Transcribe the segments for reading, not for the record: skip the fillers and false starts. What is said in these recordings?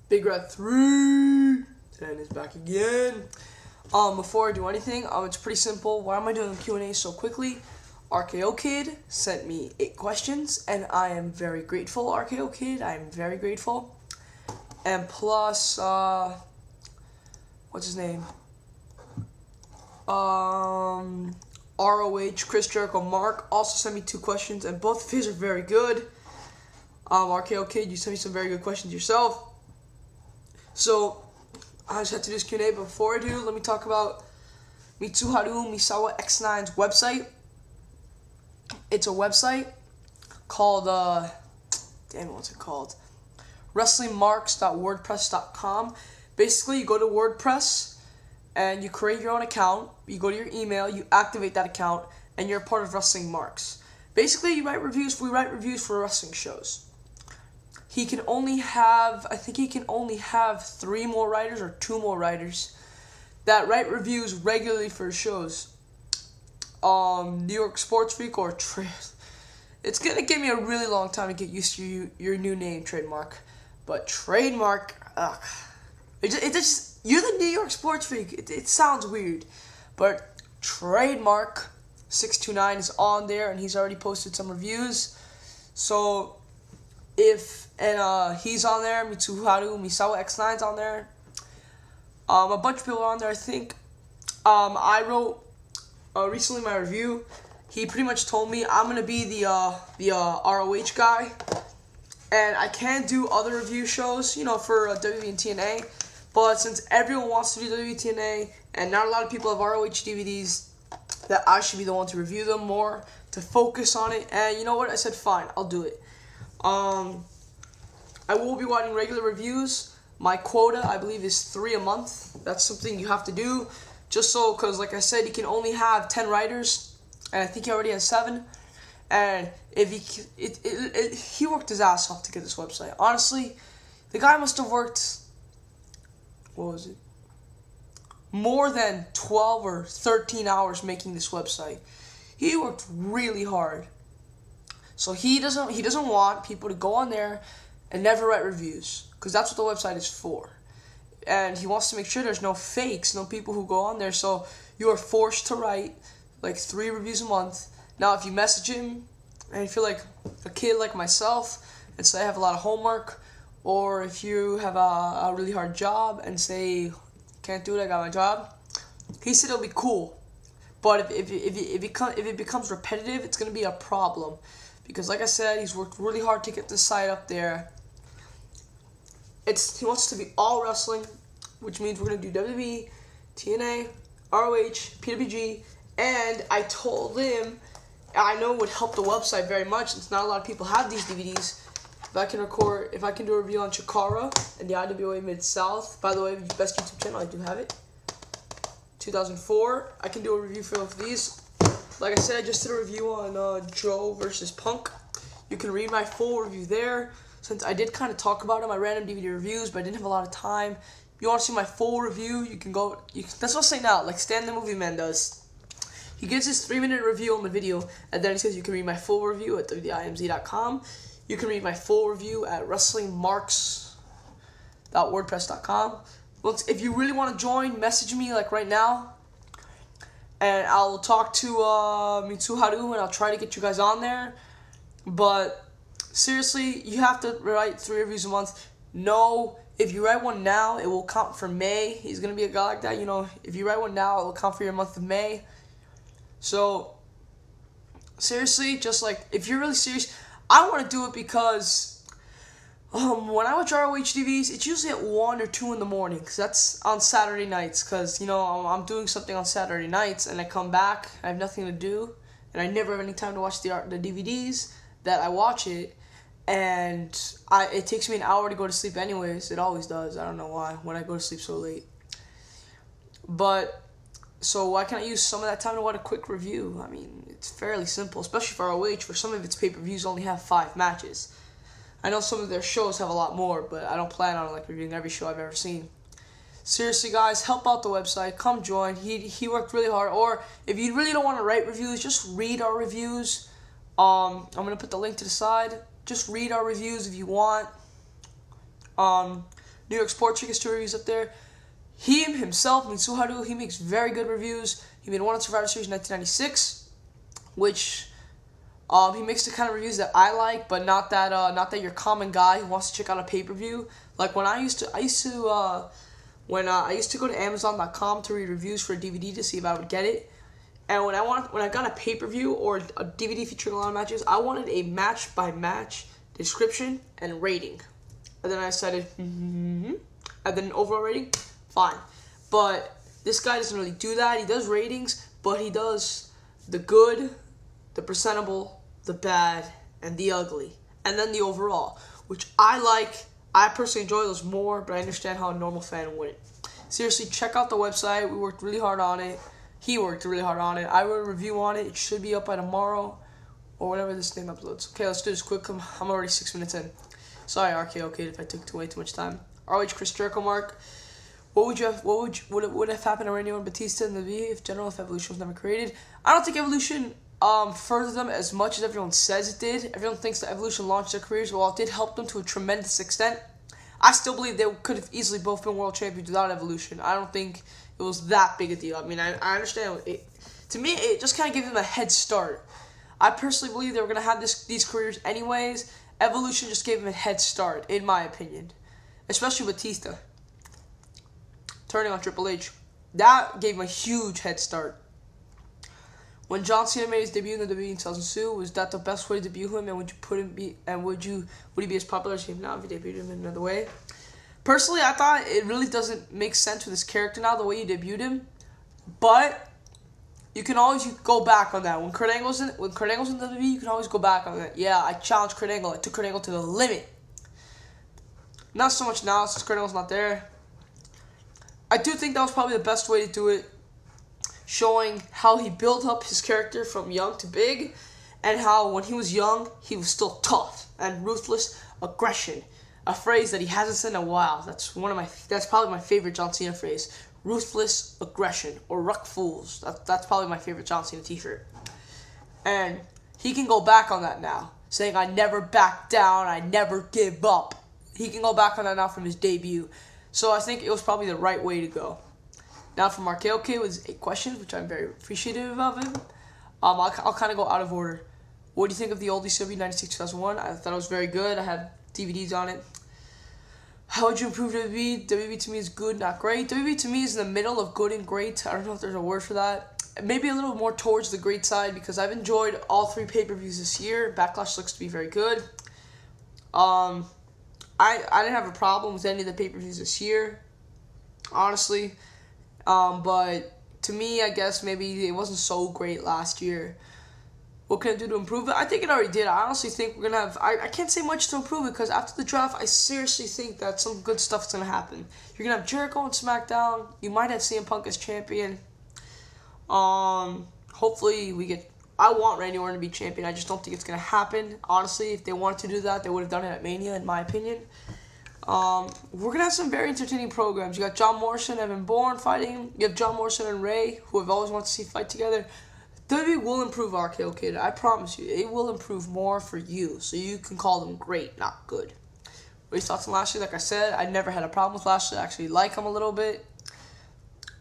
Bigrat310 is back again. Before I do anything, it's pretty simple. Why am I doing Q&A so quickly? RKO Kid sent me 8 questions, and I am very grateful, RKO Kid. I am very grateful. And plus, what's his name? RohChrisjerichomark also sent me 2 questions, and both of his are very good. RKO Kid, you sent me some very good questions yourself. So, I just had to do this Q&A, but before I do, let me talk about Mitsuharu Misawa X9's website. It's a website called, what's it called? wrestling..wordpress.com. Basically, you go to WordPress, and you create your own account. You go to your email, you activate that account, and you're a part of Wrestling Marks. Basically, we write reviews for wrestling shows. He can only have, I think he can only have 3 more writers or 2 more writers that write reviews regularly for shows. New York Sports Freak or it's gonna give me a really long time to get used to your new name, Trademark. But Trademark, it just you're the New York Sports Freak. It sounds weird, but Trademark 629 is on there, and he's already posted some reviews. So he's on there. Mitsuharu Misawa X9's on there. A bunch of people are on there, I think. I wrote recently my review. He pretty much told me I'm gonna be the ROH guy, and I can do other review shows, for WWE and TNA. But since everyone wants to do WWE TNA, and not a lot of people have ROH DVDs, that I should be the one to review them more, to focus on it. And you know what? I said fine, I'll do it. I will be writing regular reviews. My quota, I believe, is 3 a month. That's something you have to do, just so, because like I said, he can only have 10 writers, and I think he already has 7. And if he worked his ass off to get this website. Honestly, the guy must have worked, more than 12 or 13 hours making this website. He worked really hard. So he doesn't want people to go on there and never write reviews, because that's what the website is for. And he wants to make sure there's no fakes, no people who go on there. So you are forced to write like 3 reviews a month. Now, if you message him and you feel like a kid like myself and say I have a lot of homework, or if you have a really hard job and say can't do it, I got my job, he said it'll be cool. But if it becomes repetitive, it's gonna be a problem, because like I said, he's worked really hard to get this site up there. He wants to be all wrestling, which means we're gonna do WWE, TNA, ROH, PWG, and I told him I know it would help the website very much, since not a lot of people have these DVDs. If I can do a review on Chikara and the IWA Mid-South, by the way, best YouTube channel, I do have it. 2004, I can do a review for both of these. Like I said, I just did a review on Joe versus Punk. You can read my full review there. Since I did kind of talk about it, my random DVD reviews, but I didn't have a lot of time. If you want to see my full review, you can go. That's what I'm saying now, like Stan the Movie Man does. He gives his 3-minute review on the video, and then he says you can read my full review at WDIMZ.com. You can read my full review at wrestlingmarks.wordpress.com. If you really want to join, message me like right now, and I'll talk to Mitsuharu, and I'll try to get you guys on there. But seriously, you have to write 3 reviews a month. No, if you write one now, it will count for May. He's going to be a guy like that, If you write one now, it will count for your month of May. So, seriously, just like, if you're really serious, I want to do it because when I watch ROH TVs, it's usually at 1 or 2 in the morning, because that's on Saturday nights, because, I'm doing something on Saturday nights, and I come back, I have nothing to do, and I never have any time to watch the DVDs that I watch it, and it takes me an hour to go to sleep anyways. It always does. I don't know why, when I go to sleep so late. But so why can't I use some of that time to watch a quick review? I mean, it's fairly simple, especially for ROH, where some of its pay-per-views only have 5 matches. I know some of their shows have a lot more, but I don't plan on reviewing every show I've ever seen. Seriously, guys, help out the website. Come join. He worked really hard. Or if you really don't want to write reviews, just read our reviews. I'm gonna put the link to the side. Just read our reviews if you want. New York Sports Chick has 2 reviews up there. He himself, Mitsuharu, he makes very good reviews. He made one on Survivor Series in 1996, which he makes the kind of reviews that I like, but not that your common guy who wants to check out a pay-per-view. Like when I used to go to Amazon.com to read reviews for a DVD to see if I would get it. And when I got a pay-per-view or a DVD featuring a lot of matches, I wanted a match-by-match description and rating. And then I decided, and then overall rating, fine. But this guy doesn't really do that. He does ratings, but he does the good, the presentable, the bad, and the ugly. And then the overall, which I like. I personally enjoy those more, but I understand how a normal fan wouldn't. Seriously, check out the website. We worked really hard on it. He worked really hard on it. I wrote a review on it. It should be up by tomorrow or whenever this thing uploads. Okay, let's do this quick. I'm already 6 minutes in. Sorry, RKO Kid, if I took way too much time. RohChrisjerichomark. What would have happened to Randy Orton, Batista, and the V if Evolution was never created? I don't think Evolution furthered them as much as everyone says it did. Everyone thinks that Evolution launched their careers. While it did help them to a tremendous extent, I still believe they could have easily both been world champions without Evolution. I don't think it was that big a deal. I mean, I understand. To me, it just kind of gave them a head start. I personally believe they were going to have these careers anyways. Evolution just gave them a head start, in my opinion. Especially Batista turning on Triple H. That gave him a huge head start. When John Cena made his debut in the WWE in 2002, was that the best way to debut him? And would he be as popular as him now if you debuted him in another way? Personally, I thought it really doesn't make sense with his character now, the way you debuted him. But you can always go back on that. When Kurt Angle's in the WWE, you can always go back on that. Yeah, I challenged Kurt Angle. I took Kurt Angle to the limit. Not so much now since Kurt Angle's not there. I do think that was probably the best way to do it, showing how he built up his character from young to big, and how when he was young, he was still tough and ruthless aggression. A phrase that he hasn't said in a while. That's probably my favorite John Cena phrase. Ruthless aggression, or Ruck Fools. That's probably my favorite John Cena t-shirt. And he can go back on that now, saying, I never back down, I never give up. He can go back on that now from his debut. So I think it was probably the right way to go. Now from RKO was 8 questions, which I'm very appreciative of him. I'll kind of go out of order. What do you think of the old ECW 96-2001? I thought it was very good. I have DVDs on it. How would you improve WWE? WWE to me is good, not great. WWE to me is in the middle of good and great. I don't know if there's a word for that. Maybe a little more towards the great side, because I've enjoyed all 3 pay-per-views this year. Backlash looks to be very good. I didn't have a problem with any of the pay-per-views this year, honestly. But to me, I guess maybe it wasn't so great last year. What can I do to improve it? I think it already did. I honestly think we're going to have... I can't say much to improve it, because after the draft, I seriously think that some good stuff is going to happen. You're going to have Jericho on SmackDown. You might have CM Punk as champion. Hopefully we get... I want Randy Orton to be champion. I just don't think it's going to happen. Honestly, if they wanted to do that, they would have done it at Mania, in my opinion. We're going to have some very entertaining programs. You got John Morrison, Evan Bourne fighting. You have John Morrison and Ray, who I've always wanted to see fight together. WWE will improve RKO Kid. I promise you. It will improve more for you, so you can call them great, not good. What are your thoughts on Lashley? Like I said, I never had a problem with Lashley. I actually like him a little bit.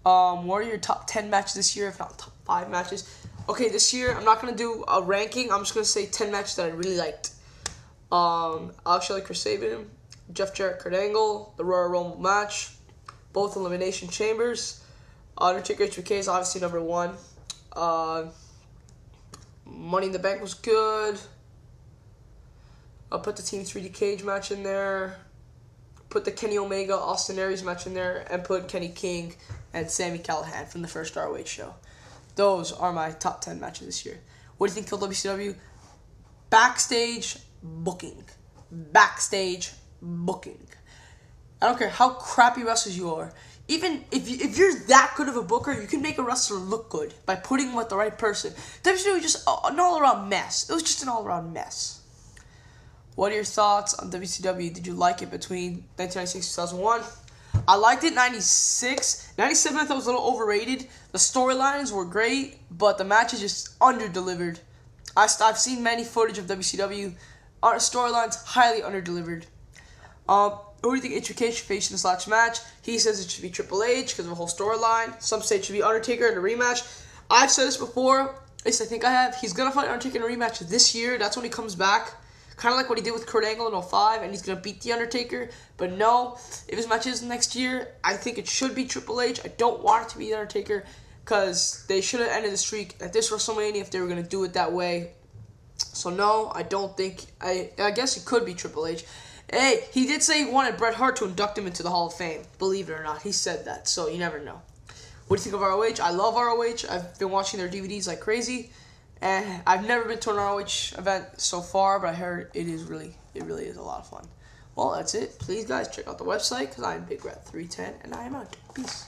What are your top 10 matches this year, if not top 5 matches? Okay, this year, I'm not going to do a ranking. I'm just going to say 10 matches that I really liked. Alex Shelley, Chris Sabin, Jeff Jarrett, Kurt Angle, the Royal Rumble match, both Elimination Chambers. Undertaker HBK is obviously number 1. Money in the Bank was good. I'll put the Team 3D Cage match in there. Put the Kenny Omega, Austin Aries match in there. And put Kenny King and Sami Callihan from the first ROH show. Those are my top 10 matches this year. What do you think killed WCW? Backstage booking. Backstage booking. I don't care how crappy wrestlers you are. Even if you're that good of a booker, you can make a wrestler look good by putting him with the right person. WCW was just an all-around mess. It was just an all-around mess. What are your thoughts on WCW? Did you like it between 1996 and 2001? I liked it 96. 97 I thought was a little overrated. The storylines were great, but the matches just under-delivered. I've seen many footage of WCW. Storylines highly under-delivered. Who do you think HBK should face in this last match? He says it should be Triple H because of the whole storyline. Some say it should be Undertaker in a rematch. I've said this before. At least I think I have. He's going to fight Undertaker in a rematch this year. That's when he comes back. Kind of like what he did with Kurt Angle in 05, and he's going to beat The Undertaker. But no, if his match is next year, I think it should be Triple H. I don't want it to be The Undertaker because they should have ended the streak at this WrestleMania if they were going to do it that way. So no, I don't think. I guess it could be Triple H. Hey, he did say he wanted Bret Hart to induct him into the Hall of Fame. Believe it or not, he said that. So you never know. What do you think of ROH? I love ROH. I've been watching their DVDs like crazy. And I've never been to an ROH event so far, but I heard it really is a lot of fun. Well, that's it. Please, guys, check out the website because I'm Bigrat310, and I am out. Peace.